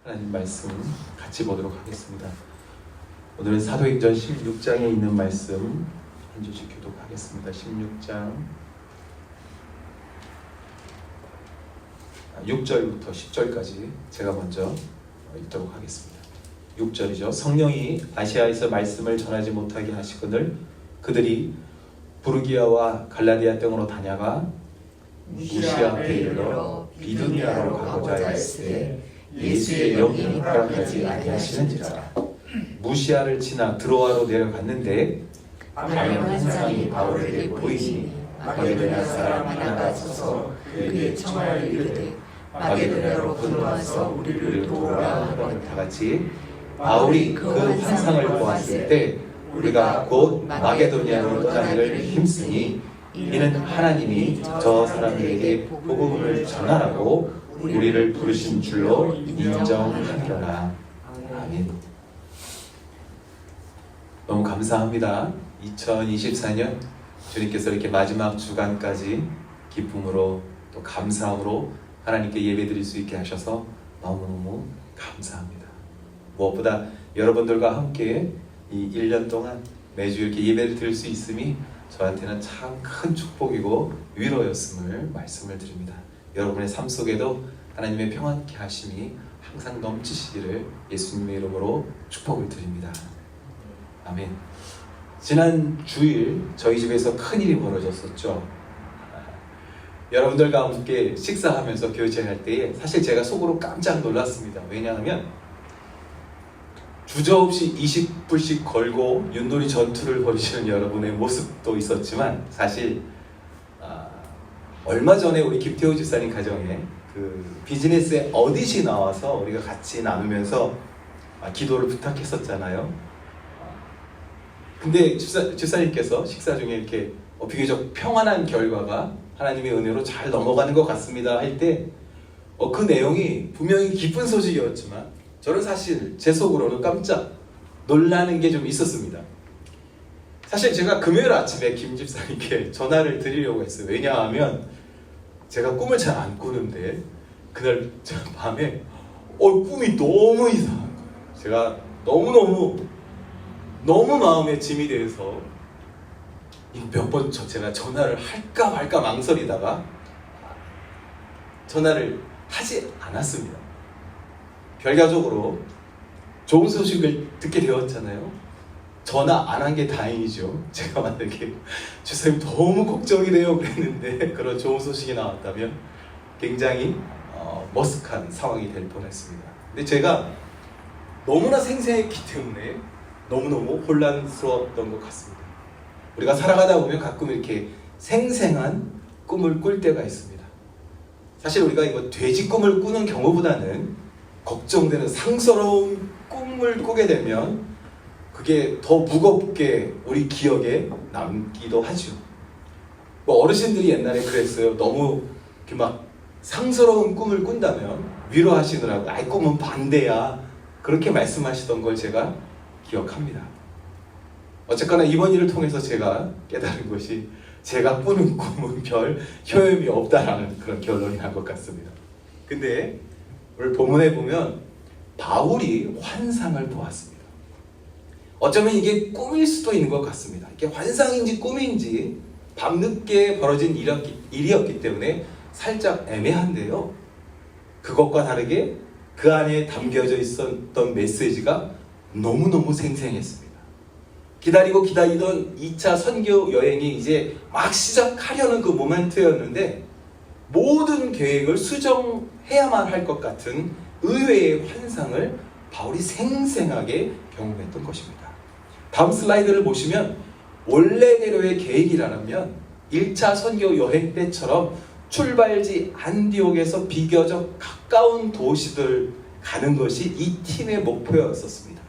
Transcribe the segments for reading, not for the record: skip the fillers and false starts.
하나님 말씀 같이 보도록 하겠습니다. 오늘은 사도행전 16장에 있는 말씀 한 주씩 교독하겠습니다. 16장 6절부터 10절까지 제가 먼저 읽도록 하겠습니다. 6절이죠. 성령이 아시아에서 말씀을 전하지 못하게 하시거늘 그들이 부르기아와 갈라디아 등으로 다녀가 무시아 앞에 이르러 비두니아로 가고자 하였으되 예수의 영이 허락하지 아니하시는지라. 무시아를 지나 드로아로 내려갔는데 밤에 환상이 바울에게 보이니 마게도냐 사람 하나가 서서 그에게 청하여 이르되 마게도냐로 건너와서 우리를 도우라 하거늘. 다같이 바울이 그 환상을 보았을 때 우리가 곧 마게도냐로 떠나기를 힘쓰니 이는 하나님이 저 사람들에게 복음을 전하라고 우리를 부르신 줄로 인정하리라. 아멘. 너무 감사합니다. 2024년 주님께서 이렇게 마지막 주간까지 기쁨으로 또 감사함으로 하나님께 예배드릴 수 있게 하셔서 너무너무 감사합니다. 무엇보다 여러분들과 함께 이 1년 동안 매주 이렇게 예배를 드릴 수 있음이 저한테는 참 큰 축복이고 위로였음을 말씀을 드립니다. 여러분의 삶 속에도 하나님의 평안케 하심이 항상 넘치시기를 예수님의 이름으로 축복을 드립니다. 아멘. 지난 주일 저희 집에서 큰일이 벌어졌었죠. 여러분들과 함께 식사하면서 교제할 때에 사실 제가 속으로 깜짝 놀랐습니다. 왜냐하면 주저없이 20불씩 걸고 윷놀이 전투를 벌이시는 여러분의 모습도 있었지만 사실 얼마 전에 우리 김태호 집사님 가정에 그 비즈니스의 어딧이 나와서 우리가 같이 나누면서 기도를 부탁했었잖아요. 근데 집사님께서 식사 중에 이렇게 비교적 평안한 결과가 하나님의 은혜로 잘 넘어가는 것 같습니다 할 때 그 내용이 분명히 기쁜 소식이었지만 저는 사실 제 속으로는 깜짝 놀라는 게 좀 있었습니다. 사실 제가 금요일 아침에 김 집사님께 전화를 드리려고 했어요. 왜냐하면 제가 꿈을 잘 안 꾸는데 그날 밤에 꿈이 너무 이상한 거예요. 제가 너무 마음에 짐이 돼서 몇 번 제가 전화를 할까 말까 망설이다가 전화를 하지 않았습니다. 결과적으로 좋은 소식을 듣게 되었잖아요. 전화 안 한 게 다행이죠. 제가 만약에 주사님 너무 걱정이 돼요 그랬는데 그런 좋은 소식이 나왔다면 굉장히 머쓱한 상황이 될 뻔했습니다. 근데 제가 너무나 생생했기 때문에 너무너무 혼란스러웠던 것 같습니다. 우리가 살아가다 보면 가끔 이렇게 생생한 꿈을 꿀 때가 있습니다. 사실 우리가 이거 돼지 꿈을 꾸는 경우보다는 걱정되는 상스러운 꿈을 꾸게 되면 그게 더 무겁게 우리 기억에 남기도 하죠. 어르신들이 옛날에 그랬어요. 너무 막 상스러운 꿈을 꾼다면 위로하시느라고 꿈은 반대야 그렇게 말씀하시던 걸 제가 기억합니다. 어쨌거나 이번 일을 통해서 제가 깨달은 것이 제가 꾸는 꿈은 별 효험이 없다라는 그런 결론이 난 것 같습니다. 근데 오늘 본문에 보면 바울이 환상을 보았습니다. 어쩌면 이게 꿈일 수도 있는 것 같습니다. 이게 환상인지 꿈인지 밤늦게 벌어진 일이었기 때문에 살짝 애매한데요. 그것과 다르게 그 안에 담겨져 있었던 메시지가 너무너무 생생했습니다. 기다리고 기다리던 2차 선교 여행이 이제 막 시작하려는 그 모멘트였는데 모든 계획을 수정해야만 할 것 같은 의외의 환상을 바울이 생생하게 경험했던 것입니다. 다음 슬라이드를 보시면 원래대로의 계획이라면 1차 선교 여행 때처럼 출발지 안디옥에서 비교적 가까운 도시들 가는 것이 이 팀의 목표였었습니다.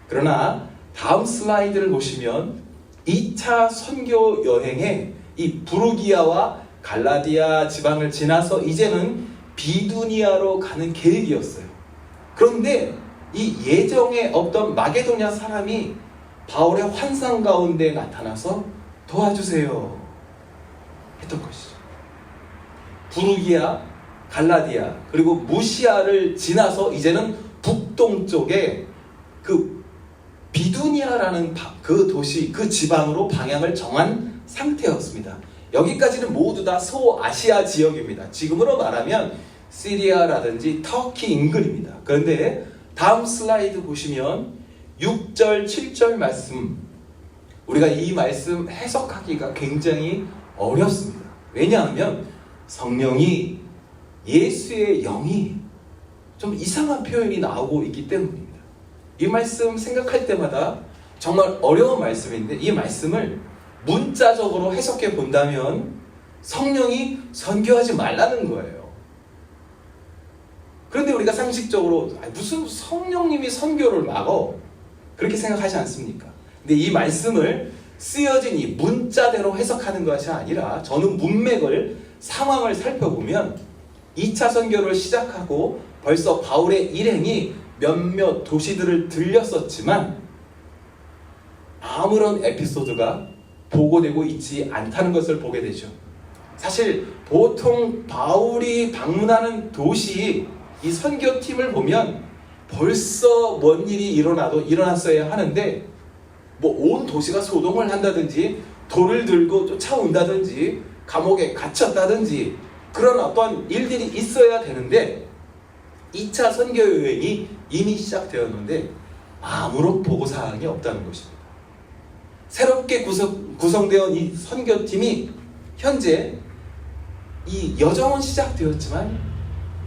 그러나 다음 슬라이드를 보시면 2차 선교 여행에 이 부르기아와 갈라디아 지방을 지나서 이제는 비두니아로 가는 계획이었어요. 그런데 이 예정에 없던 마게도냐 사람이 바울의 환상 가운데 나타나서 도와주세요 했던 것이죠. 부르기아, 갈라디아 그리고 무시아를 지나서 이제는 북동쪽에 그 비두니아라는 그 도시, 그 지방으로 방향을 정한 상태였습니다. 여기까지는 모두 다 소아시아 지역입니다. 지금으로 말하면 시리아라든지 터키 인근입니다. 그런데 다음 슬라이드 보시면 6절, 7절 말씀, 우리가 이 말씀 해석하기가 굉장히 어렵습니다. 왜냐하면 성령이, 예수의 영이 좀 이상한 표현이 나오고 있기 때문입니다. 이 말씀 생각할 때마다 정말 어려운 말씀인데, 이 말씀을 문자적으로 해석해 본다면 성령이 선교하지 말라는 거예요. 그런데 우리가 상식적으로 무슨 성령님이 선교를 막어? 그렇게 생각하지 않습니까? 근데 이 말씀을 쓰여진 이 문자대로 해석하는 것이 아니라, 저는 문맥을, 상황을 살펴보면 2차 선교를 시작하고 벌써 바울의 일행이 몇몇 도시들을 들렸었지만 아무런 에피소드가 보고되고 있지 않다는 것을 보게 되죠. 사실 보통 바울이 방문하는 도시, 이 선교팀을 보면 벌써 뭔 일이 일어났어야 하는데, 뭐 온 도시가 소동을 한다든지 돌을 들고 쫓아온다든지 감옥에 갇혔다든지 그런 어떤 일들이 있어야 되는데, 2차 선교 여행이 이미 시작되었는데 아무런 보고사항이 없다는 것입니다. 새롭게 구성되어 이 선교팀이 현재 이 여정은 시작되었지만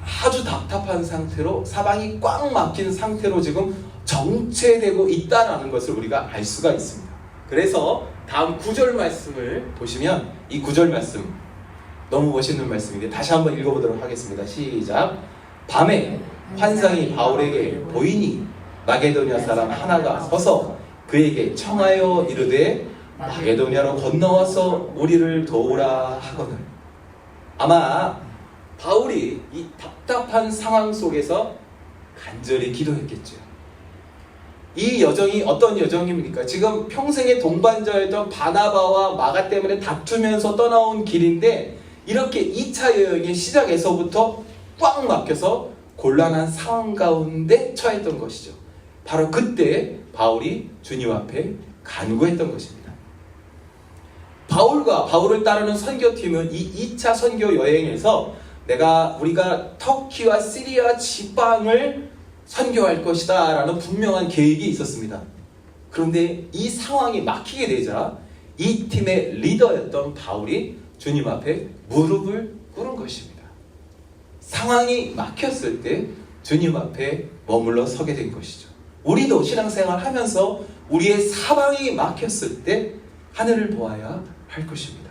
아주 답답한 상태로, 사방이 꽉 막힌 상태로 지금 정체되고 있다는 것을 우리가 알 수가 있습니다. 그래서 다음 9절 말씀을 보시면, 이 9절 말씀 너무 멋있는 말씀인데 다시 한번 읽어보도록 하겠습니다. 시작. 밤에 환상이 바울에게 보이니 마게도냐 사람 하나가 서서 그에게 청하여 이르되 마게도냐로 건너와서 우리를 도우라 하거늘. 아마 바울이 이 답답한 상황 속에서 간절히 기도했겠죠. 이 여정이 어떤 여정입니까? 지금 평생의 동반자였던 바나바와 마가 때문에 다투면서 떠나온 길인데, 이렇게 2차 여행의 시작에서부터 꽉 막혀서 곤란한 상황 가운데 처했던 것이죠. 바로 그때 바울이 주님 앞에 간구했던 것입니다. 바울과 바울을 따르는 선교팀은 이 2차 선교 여행에서 우리가 터키와 시리아 지방을 선교할 것이다 라는 분명한 계획이 있었습니다. 그런데 이 상황이 막히게 되자 이 팀의 리더였던 바울이 주님 앞에 무릎을 꿇은 것입니다. 상황이 막혔을 때 주님 앞에 머물러 서게 된 것이죠. 우리도 신앙생활 하면서 우리의 사방이 막혔을 때 하늘을 보아야 할 것입니다.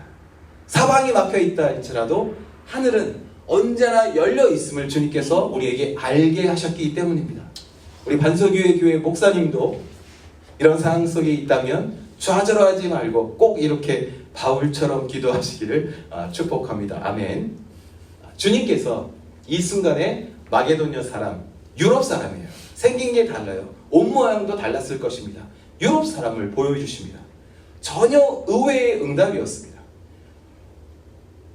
사방이 막혀 있다 할지라도 하늘은 언제나 열려 있음을 주님께서 우리에게 알게 하셨기 때문입니다. 우리 반석교회 교회 목사님도 이런 상황 속에 있다면 좌절하지 말고 꼭 이렇게 바울처럼 기도하시기를 축복합니다. 아멘. 주님께서 이 순간에 마게도냐 사람, 유럽 사람이에요. 생긴 게 달라요. 옷 모양도 달랐을 것입니다. 유럽 사람을 보여주십니다. 전혀 의외의 응답이었습니다.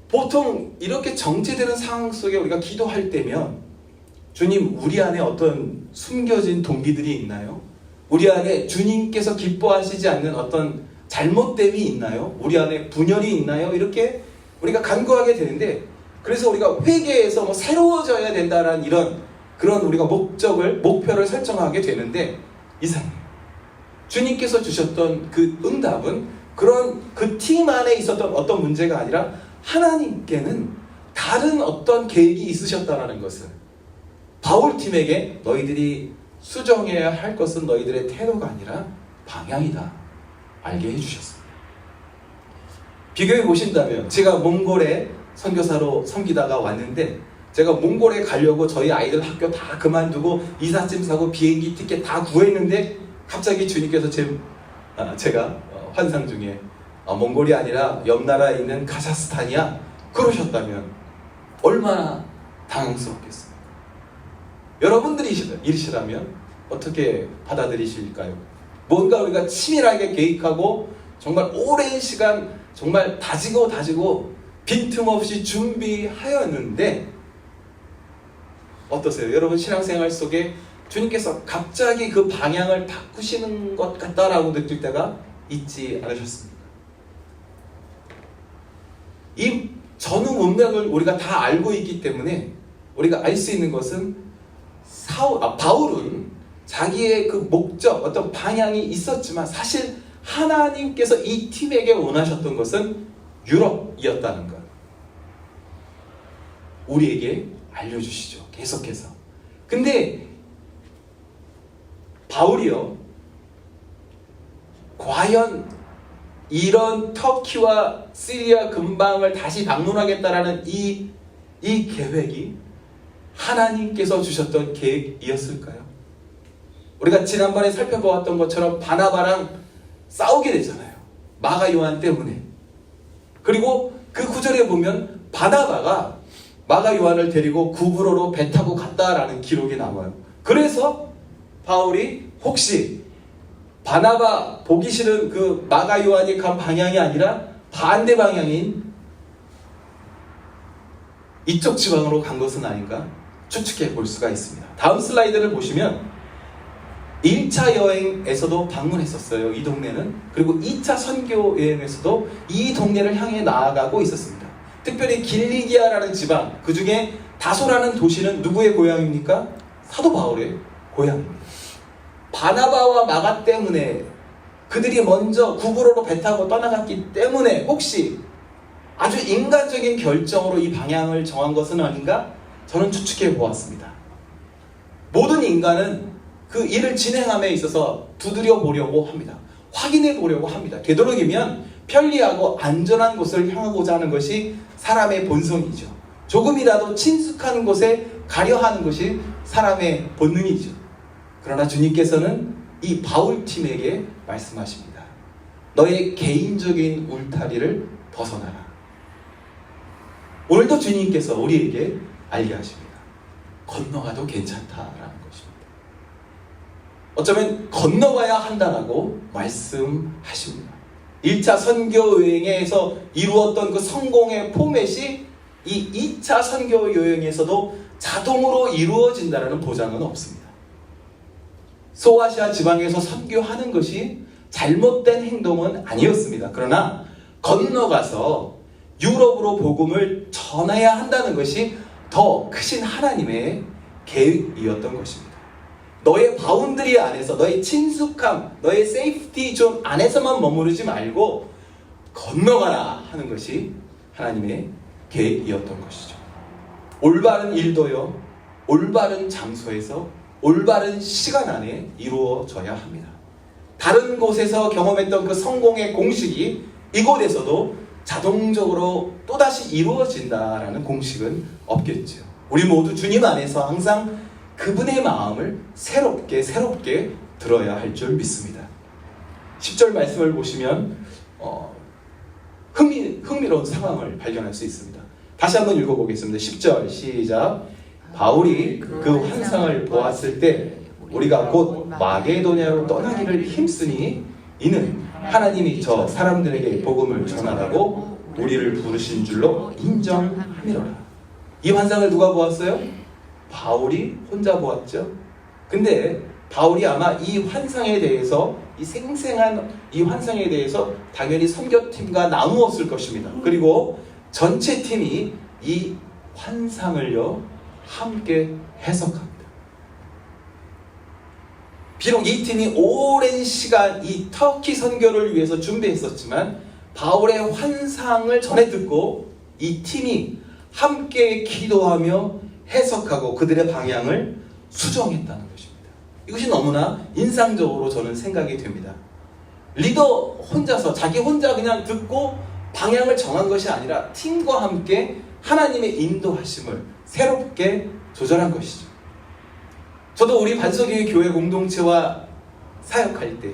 보통 이렇게 정체되는 상황 속에 우리가 기도할 때면, 주님, 우리 안에 어떤 숨겨진 동기들이 있나요? 우리 안에 주님께서 기뻐하시지 않는 어떤 잘못됨이 있나요? 우리 안에 분열이 있나요? 이렇게 우리가 간구하게 되는데, 그래서 우리가 회개해서 새로워져야 된다는 그런 우리가 목표를 설정하게 되는데, 이상해요. 주님께서 주셨던 그 응답은 그 팀 안에 있었던 어떤 문제가 아니라 하나님께는 다른 어떤 계획이 있으셨다는 것을, 바울 팀에게 너희들이 수정해야 할 것은 너희들의 태도가 아니라 방향이다 알게 해주셨습니다. 비교해 보신다면, 제가 몽골에 선교사로 섬기다가 왔는데, 제가 몽골에 가려고 저희 아이들 학교 다 그만두고 이삿짐 사고 비행기 티켓 다 구했는데, 갑자기 주님께서 제가 환상 중에 몽골이 아니라 옆 나라에 있는 카자흐스탄이야 그러셨다면 얼마나 당황스럽겠습니까? 여러분들이 이러시라면 어떻게 받아들이실까요? 뭔가 우리가 치밀하게 계획하고 정말 오랜 시간 정말 다지고 빈틈없이 준비하였는데 어떠세요? 여러분 신앙생활 속에 주님께서 갑자기 그 방향을 바꾸시는 것 같다라고 느낄 때가 있지 않으셨습니까? 이 전후 문맥을 우리가 다 알고 있기 때문에 우리가 알 수 있는 것은 바울은 자기의 그 목적, 어떤 방향이 있었지만 사실 하나님께서 이 팀에게 원하셨던 것은 유럽이었다는 것. 우리에게 알려주시죠. 계속해서. 근데 바울이요, 과연 이런 터키와 시리아 근방을 다시 방문하겠다라는 이 계획이 하나님께서 주셨던 계획이었을까요? 우리가 지난번에 살펴보았던 것처럼 바나바랑 싸우게 되잖아요. 마가 요한 때문에. 그리고 그 구절에 보면 바나바가 마가 요한을 데리고 구브로로 배 타고 갔다라는 기록이 나와요. 그래서 바울이 혹시 바나바 보기 싫은 그 마가 요한이 간 방향이 아니라 반대 방향인 이쪽 지방으로 간 것은 아닌가 추측해 볼 수가 있습니다. 다음 슬라이드를 보시면 1차 여행에서도 방문했었어요. 이 동네는. 그리고 2차 선교 여행에서도 이 동네를 향해 나아가고 있었습니다. 특별히 길리기아라는 지방, 그 중에 다소라는 도시는 누구의 고향입니까? 사도 바울의 고향입니다. 바나바와 마가 때문에 그들이 먼저 구브로로 배 타고 떠나갔기 때문에 혹시 아주 인간적인 결정으로 이 방향을 정한 것은 아닌가? 저는 추측해 보았습니다. 모든 인간은 그 일을 진행함에 있어서 두드려 보려고 합니다. 확인해 보려고 합니다. 되도록이면 편리하고 안전한 곳을 향하고자 하는 것이 사람의 본성이죠. 조금이라도 친숙한 곳에 가려 하는 것이 사람의 본능이죠. 그러나 주님께서는 이 바울 팀에게 말씀하십니다. 너의 개인적인 울타리를 벗어나라. 오늘도 주님께서 우리에게 알게 하십니다. 건너가도 괜찮다라는 것입니다. 어쩌면 건너가야 한다라고 말씀하십니다. 1차 선교 여행에서 이루었던 그 성공의 포맷이 이 2차 선교 여행에서도 자동으로 이루어진다는 보장은 없습니다. 소아시아 지방에서 선교하는 것이 잘못된 행동은 아니었습니다. 그러나 건너가서 유럽으로 복음을 전해야 한다는 것이 더 크신 하나님의 계획이었던 것입니다. 너의 바운드리 안에서, 너의 친숙함, 너의 세이프티 존 안에서만 머무르지 말고 건너가라 하는 것이 하나님의 계획이었던 것이죠. 올바른 일도요, 올바른 장소에서 올바른 시간 안에 이루어져야 합니다. 다른 곳에서 경험했던 그 성공의 공식이 이곳에서도 자동적으로 또다시 이루어진다라는 공식은 없겠죠. 우리 모두 주님 안에서 항상 그분의 마음을 새롭게 들어야 할 줄 믿습니다. 10절 말씀을 보시면 흥미로운 상황을 발견할 수 있습니다. 다시 한번 읽어보겠습니다. 10절 시작. 바울이 그 환상을 보았을 때 우리가 곧 마게도냐로 떠나기를 힘쓰니 이는 하나님이 저 사람들에게 복음을 전하라고 우리를 부르신 줄로 인정함이로라. 이 환상을 누가 보았어요? 바울이 혼자 보았죠. 근데 바울이 아마 이 환상에 대해서, 이 생생한 이 환상에 대해서 당연히 선교팀과 나누었을 것입니다. 그리고 전체 팀이 이 환상을요 함께 해석합니다. 비록 이 팀이 오랜 시간 이 터키 선교를 위해서 준비했었지만 바울의 환상을 전해 듣고 이 팀이 함께 기도하며 해석하고 그들의 방향을 수정했다는 것입니다. 이것이 너무나 인상적으로 저는 생각이 됩니다. 리더 혼자서, 자기 혼자 그냥 듣고 방향을 정한 것이 아니라 팀과 함께 하나님의 인도하심을 새롭게 조절한 것이죠. 저도 우리 반석의 교회 공동체와 사역할 때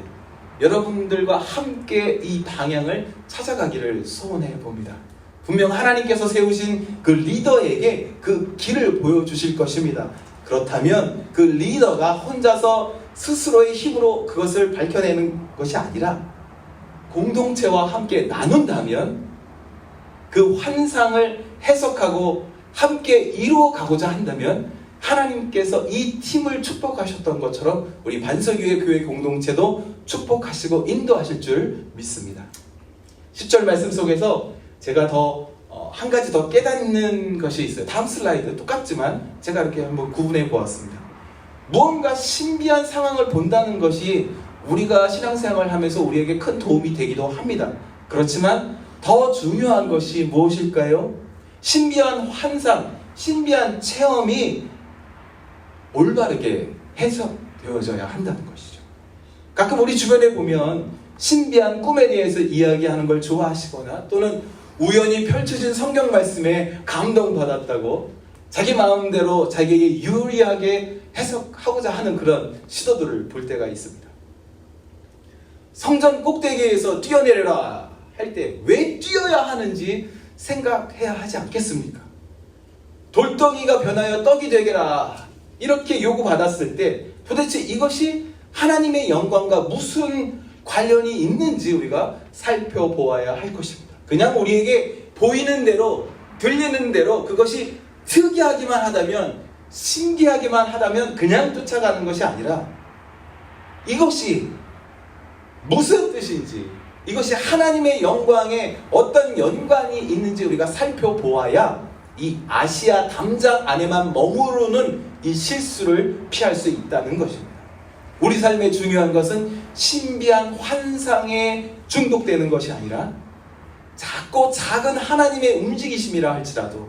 여러분들과 함께 이 방향을 찾아가기를 소원해 봅니다. 분명 하나님께서 세우신 그 리더에게 그 길을 보여주실 것입니다. 그렇다면 그 리더가 혼자서 스스로의 힘으로 그것을 밝혀내는 것이 아니라 공동체와 함께 나눈다면 그 환상을 해석하고 함께 이루어 가고자 한다면 하나님께서 이 팀을 축복하셨던 것처럼 우리 반석교회 교회 공동체도 축복하시고 인도하실 줄 믿습니다. 10절 말씀 속에서 제가 한 가지 더 깨닫는 것이 있어요. 다음 슬라이드 똑같지만 제가 이렇게 한번 구분해 보았습니다. 무언가 신비한 상황을 본다는 것이 우리가 신앙생활을 하면서 우리에게 큰 도움이 되기도 합니다. 그렇지만 더 중요한 것이 무엇일까요? 신비한 환상, 신비한 체험이 올바르게 해석되어져야 한다는 것이죠. 가끔 우리 주변에 보면 신비한 꿈에 대해서 이야기하는 걸 좋아하시거나 또는 우연히 펼쳐진 성경 말씀에 감동받았다고 자기 마음대로 자기에게 유리하게 해석하고자 하는 그런 시도들을 볼 때가 있습니다. 성전 꼭대기에서 뛰어내려라 할 때 왜 뛰어야 하는지 생각해야 하지 않겠습니까? 돌덩이가 변하여 떡이 되게라 이렇게 요구받았을 때 도대체 이것이 하나님의 영광과 무슨 관련이 있는지 우리가 살펴보아야 할 것입니다. 그냥 우리에게 보이는 대로 들리는 대로 그것이 특이하기만 하다면 신기하기만 하다면 그냥 쫓아가는 것이 아니라 이것이 무슨 뜻인지 이것이 하나님의 영광에 어떤 연관이 있는지 우리가 살펴보아야 이 아시아 담장 안에만 머무르는 이 실수를 피할 수 있다는 것입니다. 우리 삶의 중요한 것은 신비한 환상에 중독되는 것이 아니라 작고 작은 하나님의 움직이심이라 할지라도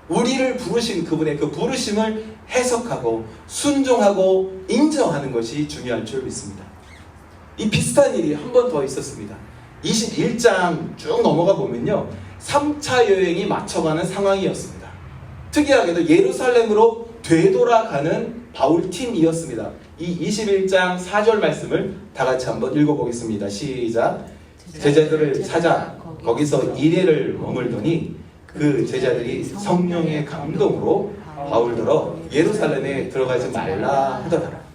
우리를 부르신 그분의 그 부르심을 해석하고 순종하고 인정하는 것이 중요할 줄 믿습니다. 이 비슷한 일이 한 번 더 있었습니다. 21장 쭉 넘어가 보면요 3차 여행이 맞춰가는 상황이었습니다. 특이하게도 예루살렘으로 되돌아가는 바울팀이었습니다. 이 21장 4절 말씀을 다 같이 한번 읽어보겠습니다. 시작. 제자들을 찾아 거기서 1회를 머물더니 그 제자들이 성령의 감동으로 바울더러 예루살렘에 들어가지 말라 하더라.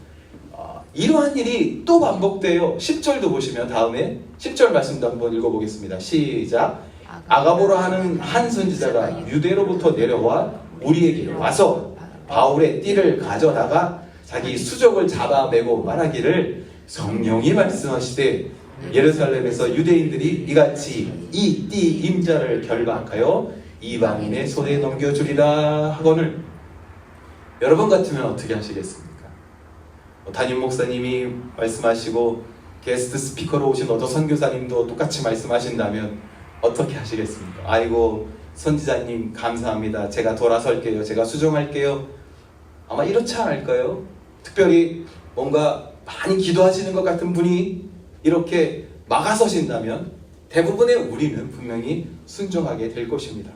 이러한 일이 또 반복돼요. 10절도 보시면 다음에 10절 말씀도 한번 읽어보겠습니다. 시작. 아가보라 하는 한 선지자가 유대로부터 내려와 우리에게 와서 바울의 띠를 가져다가 자기 수족을 잡아매고 말하기를 성령이 말씀하시되 예루살렘에서 유대인들이 이같이 이 띠 임자를 결박하여 이방인의 손에 넘겨주리라 하거늘. 여러분 같으면 어떻게 하시겠습니까? 담임 목사님이 말씀하시고 게스트 스피커로 오신 어떤 선교사님도 똑같이 말씀하신다면 어떻게 하시겠습니까? 아이고 선지자님 감사합니다. 제가 돌아설게요. 제가 수종할게요. 아마 이렇지 않을까요? 특별히 뭔가 많이 기도하시는 것 같은 분이 이렇게 막아서신다면 대부분의 우리는 분명히 순종하게 될 것입니다.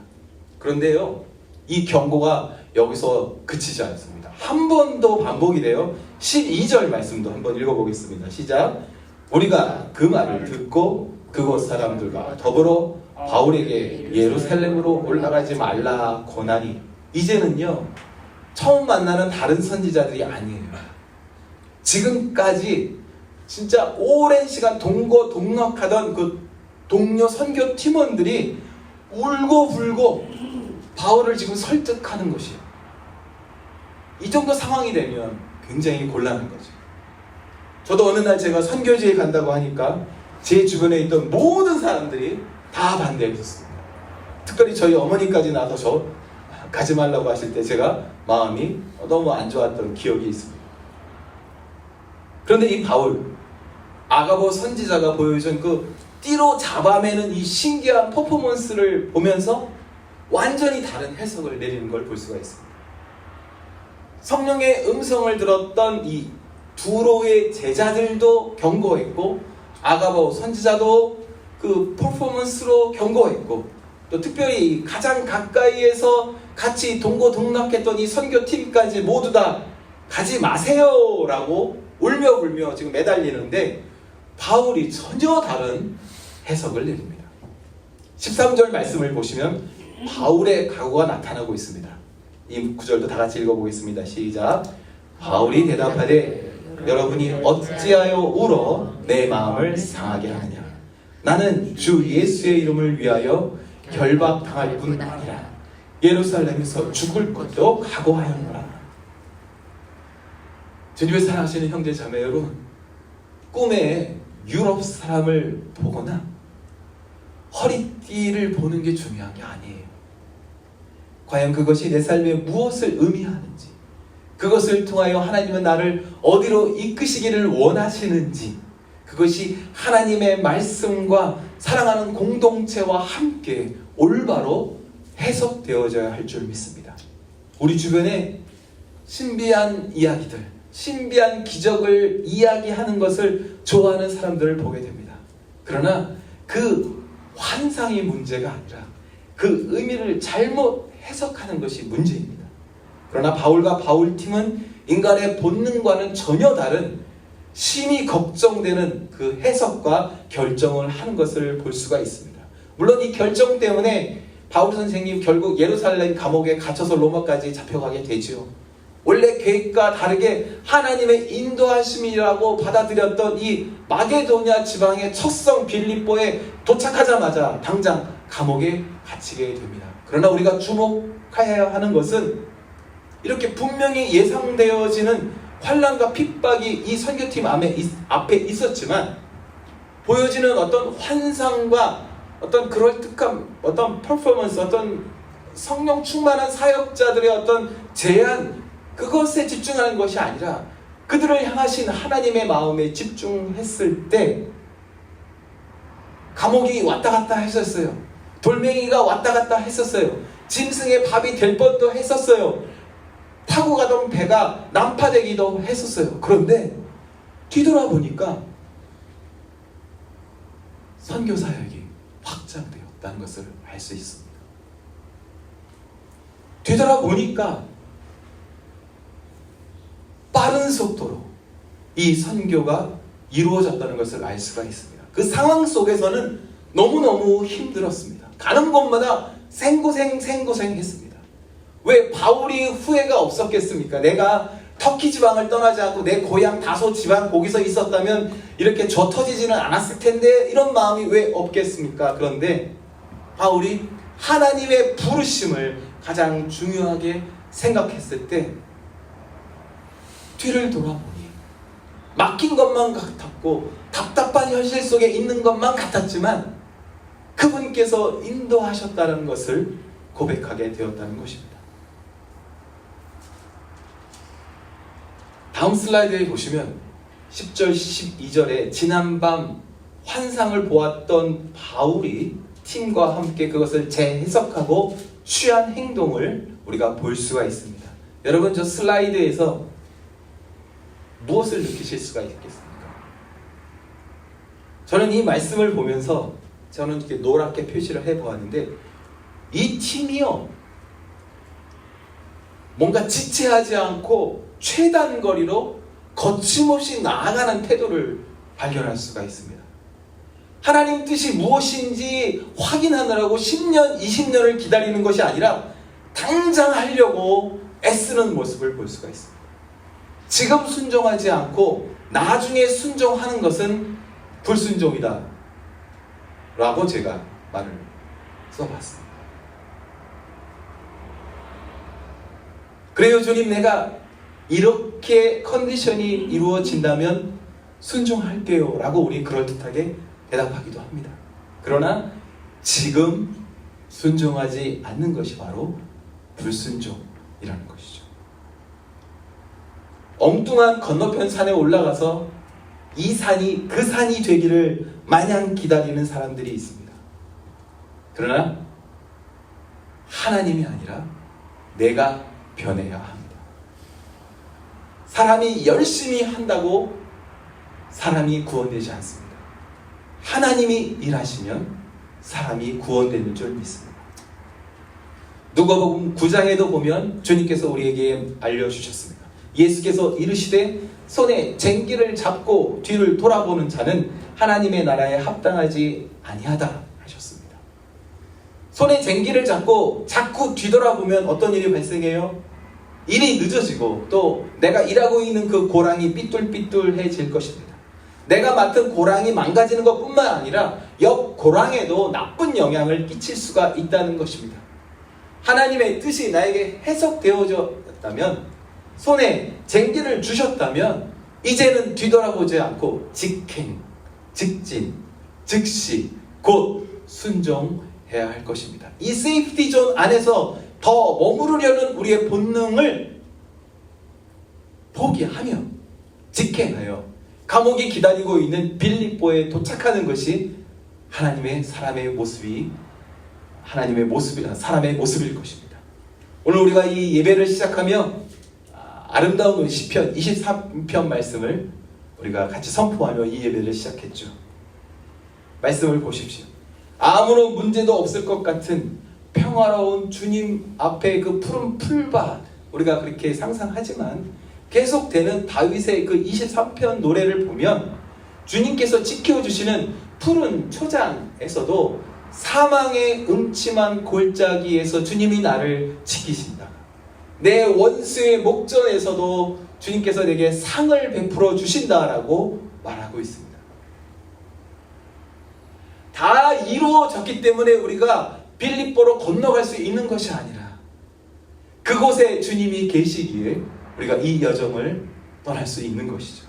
그런데요, 이 경고가 여기서 그치지 않습니다. 한 번 더 반복이 돼요. 12절 말씀도 한번 읽어보겠습니다. 시작. 우리가 그 말을 듣고 그곳 사람들과 더불어 바울에게 예루살렘으로 올라가지 말라 권하니. 이제는요 처음 만나는 다른 선지자들이 아니에요. 지금까지 진짜 오랜 시간 동거동락하던 그 동료 선교 팀원들이 울고불고 바울을 지금 설득하는 것이에요. 이 정도 상황이 되면 굉장히 곤란한 거죠. 저도 어느 날 제가 선교지에 간다고 하니까 제 주변에 있던 모든 사람들이 다 반대했었습니다. 특별히 저희 어머니까지 나서서 가지 말라고 하실 때 제가 마음이 너무 안 좋았던 기억이 있습니다. 그런데 이 바울, 아가보 선지자가 보여준 그 띠로 잡아매는 이 신기한 퍼포먼스를 보면서 완전히 다른 해석을 내리는 걸 볼 수가 있습니다. 성령의 음성을 들었던 이 두로의 제자들도 경고했고 아가보 선지자도 그 퍼포먼스로 경고했고 또 특별히 가장 가까이에서 같이 동고동락했던 이 선교팀까지 모두 다 가지 마세요라고 울며불며 지금 매달리는데 바울이 전혀 다른 해석을 내립니다. 13절 말씀을 보시면 바울의 각오가 나타나고 있습니다. 이 구절도 다 같이 읽어보겠습니다. 시작. 바울이 대답하되 여러분이 어찌하여 울어 내 마음을 상하게 하느냐. 나는 주 예수의 이름을 위하여 결박당할 뿐 아니라 예루살렘에서 죽을 것도 각오하였노라. 주님을 사랑하시는 형제 자매 여러분, 꿈에 유럽 사람을 보거나 허리띠를 보는 게 중요한 게 아니에요. 과연 그것이 내 삶에 무엇을 의미하는지, 그것을 통하여 하나님은 나를 어디로 이끄시기를 원하시는지, 그것이 하나님의 말씀과 사랑하는 공동체와 함께 올바로 해석되어져야 할 줄 믿습니다. 우리 주변에 신비한 이야기들, 신비한 기적을 이야기하는 것을 좋아하는 사람들을 보게 됩니다. 그러나 그 환상이 문제가 아니라 그 의미를 잘못 해석하는 것이 문제입니다. 그러나 바울과 바울팀은 인간의 본능과는 전혀 다른 심히 걱정되는 그 해석과 결정을 하는 것을 볼 수가 있습니다. 물론 이 결정 때문에 바울 선생님 결국 예루살렘 감옥에 갇혀서 로마까지 잡혀가게 되죠. 원래 계획과 다르게 하나님의 인도하심이라고 받아들였던 이 마게도냐 지방의 첫 성 빌립보에 도착하자마자 당장 감옥에 갇히게 됩니다. 그러나 우리가 주목해야 하는 것은 이렇게 분명히 예상되어지는 환난과 핍박이 이 선교팀 앞에 있었지만 보여지는 어떤 환상과 어떤 그럴듯한 어떤 퍼포먼스, 어떤 성령 충만한 사역자들의 어떤 제안, 그것에 집중하는 것이 아니라 그들을 향하신 하나님의 마음에 집중했을 때 감옥이 왔다 갔다 했었어요. 돌멩이가 왔다 갔다 했었어요. 짐승의 밥이 될 뻔도 했었어요. 타고 가던 배가 난파되기도 했었어요. 그런데 뒤돌아보니까 선교 사역이 확장되었다는 것을 알 수 있습니다. 뒤돌아보니까 빠른 속도로 이 선교가 이루어졌다는 것을 알 수가 있습니다. 그 상황 속에서는 너무너무 힘들었습니다. 가는 곳마다 생고생 했습니다. 왜 바울이 후회가 없었겠습니까? 내가 터키 지방을 떠나지 않고 내 고향 다소 지방 거기서 있었다면 이렇게 저 터지지는 않았을 텐데, 이런 마음이 왜 없겠습니까? 그런데 바울이 하나님의 부르심을 가장 중요하게 생각했을 때 뒤를 돌아보니 막힌 것만 같았고 답답한 현실 속에 있는 것만 같았지만 그분께서 인도하셨다는 것을 고백하게 되었다는 것입니다. 다음 슬라이드에 보시면 10절, 12절에 지난밤 환상을 보았던 바울이 팀과 함께 그것을 재해석하고 취한 행동을 우리가 볼 수가 있습니다. 여러분, 저 슬라이드에서 무엇을 느끼실 수가 있겠습니까? 저는 이 말씀을 보면서 저는 이렇게 노랗게 표시를 해보았는데, 이 팀이요, 뭔가 지체하지 않고 최단거리로 거침없이 나아가는 태도를 발견할 수가 있습니다. 하나님 뜻이 무엇인지 확인하느라고 10년, 20년을 기다리는 것이 아니라 당장 하려고 애쓰는 모습을 볼 수가 있습니다. 지금 순종하지 않고 나중에 순종하는 것은 불순종이다 라고 제가 말을 써봤습니다. 그래요 주님, 내가 이렇게 컨디션이 이루어진다면 순종할게요 라고 우리 그럴듯하게 대답하기도 합니다. 그러나 지금 순종하지 않는 것이 바로 불순종이라는 것이죠. 엉뚱한 건너편 산에 올라가서 이 산이 그 산이 되기를 마냥 기다리는 사람들이 있습니다. 그러나 하나님이 아니라 내가 변해야 합니다. 사람이 열심히 한다고 사람이 구원되지 않습니다. 하나님이 일하시면 사람이 구원되는 줄 믿습니다. 누가복음 9장에도 보면 주님께서 우리에게 알려주셨습니다. 예수께서 이르시되 손에 쟁기를 잡고 뒤를 돌아보는 자는 하나님의 나라에 합당하지 아니하다 하셨습니다. 손에 쟁기를 잡고 자꾸 뒤돌아보면 어떤 일이 발생해요? 일이 늦어지고 또 내가 일하고 있는 그 고랑이 삐뚤삐뚤해질 것입니다. 내가 맡은 고랑이 망가지는 것뿐만 아니라 옆 고랑에도 나쁜 영향을 끼칠 수가 있다는 것입니다. 하나님의 뜻이 나에게 해석되어졌다면 손에 쟁기를 주셨다면 이제는 뒤돌아보지 않고 직행, 직진, 즉시 곧 순종해야 할 것입니다. 이 세이프티 존 안에서 더 머무르려는 우리의 본능을 포기하며 직행하여 감옥이 기다리고 있는 빌립보에 도착하는 것이 사람의 모습일 것입니다. 오늘 우리가 이 예배를 시작하며 아름다운 시편 23편 말씀을 우리가 같이 선포하며 이 예배를 시작했죠. 말씀을 보십시오. 아무런 문제도 없을 것 같은 평화로운 주님 앞에 그 푸른 풀밭, 우리가 그렇게 상상하지만 계속되는 다윗의 그 23편 노래를 보면 주님께서 지켜주시는 푸른 초장에서도 사망의 음침한 골짜기에서 주님이 나를 지키신다. 내 원수의 목전에서도 주님께서 내게 상을 베풀어 주신다라고 말하고 있습니다. 다 이루어졌기 때문에 우리가 빌립보로 건너갈 수 있는 것이 아니라 그곳에 주님이 계시기에 우리가 이 여정을 떠날 수 있는 것이죠.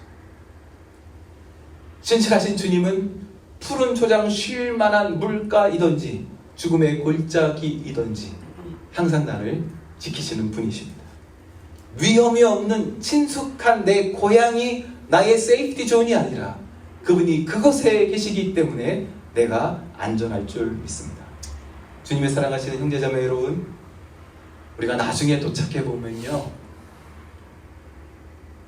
신실하신 주님은 푸른 초장 쉴 만한 물가이든지 죽음의 골짜기이든지 항상 나를 지키시는 분이십니다. 위험이 없는 친숙한 내 고향이 나의 세이프티 존이 아니라 그분이 그곳에 계시기 때문에 내가 안전할 줄 믿습니다. 주님의 사랑하시는 형제자매 여러분, 우리가 나중에 도착해 보면요,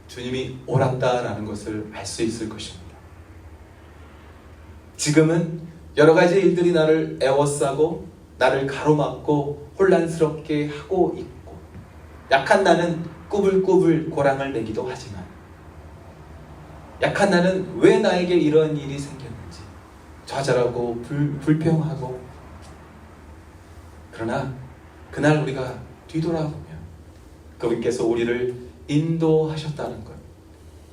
주님이 옳았다라는 것을 알 수 있을 것입니다. 지금은 여러 가지 일들이 나를 애워싸고 나를 가로막고 혼란스럽게 하고 있고 약한 나는 꾸불꾸불 고랑을 내기도 하지만 약한 나는 왜 나에게 이런 일이 생겼는지 좌절하고 불평하고, 그러나 그날 우리가 뒤돌아보면 그분께서 우리를 인도하셨다는 것,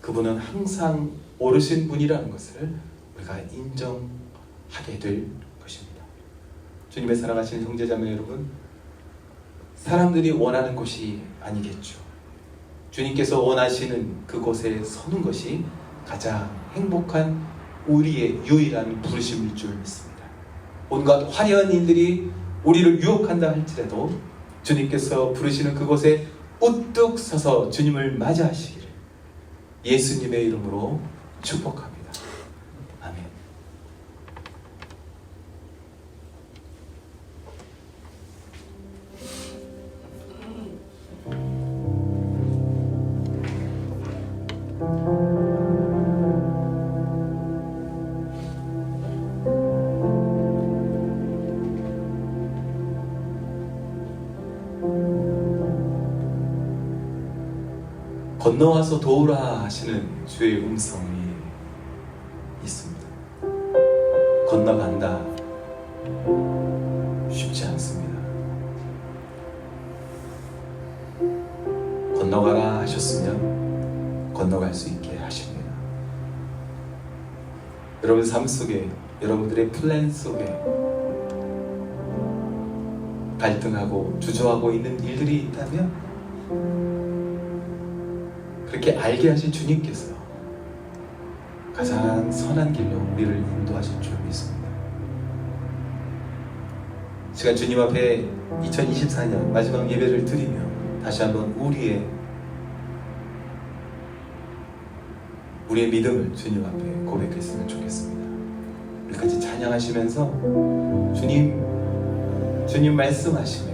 그분은 항상 옳으신 분이라는 것을 우리가 인정하게 될 것입니다. 주님의 사랑하시는 형제자매 여러분, 사람들이 원하는 것이 아니겠죠. 주님께서 원하시는 그곳에 서는 것이 가장 행복한 우리의 유일한 부르심일 줄 믿습니다. 온갖 화려한 일들이 우리를 유혹한다 할지라도 주님께서 부르시는 그곳에 우뚝 서서 주님을 맞이하시기를 예수님의 이름으로 축복합니다. 아멘. 건너와서 도우라 하시는 주의 음성이 있습니다. 건너간다. 쉽지 않습니다. 건너가라 하셨으면 건너갈 수 있게 하십니다. 여러분 삶 속에, 여러분들의 플랜 속에 갈등하고 주저하고 있는 일들이 있다면 그렇게 알게 하신 주님께서 가장 선한 길로 우리를 인도하실 줄 믿습니다. 제가 주님 앞에 2024년 마지막 예배를 드리며 다시 한번 우리의 믿음을 주님 앞에 고백했으면 좋겠습니다. 우리 같이 찬양하시면서 주님 말씀하시며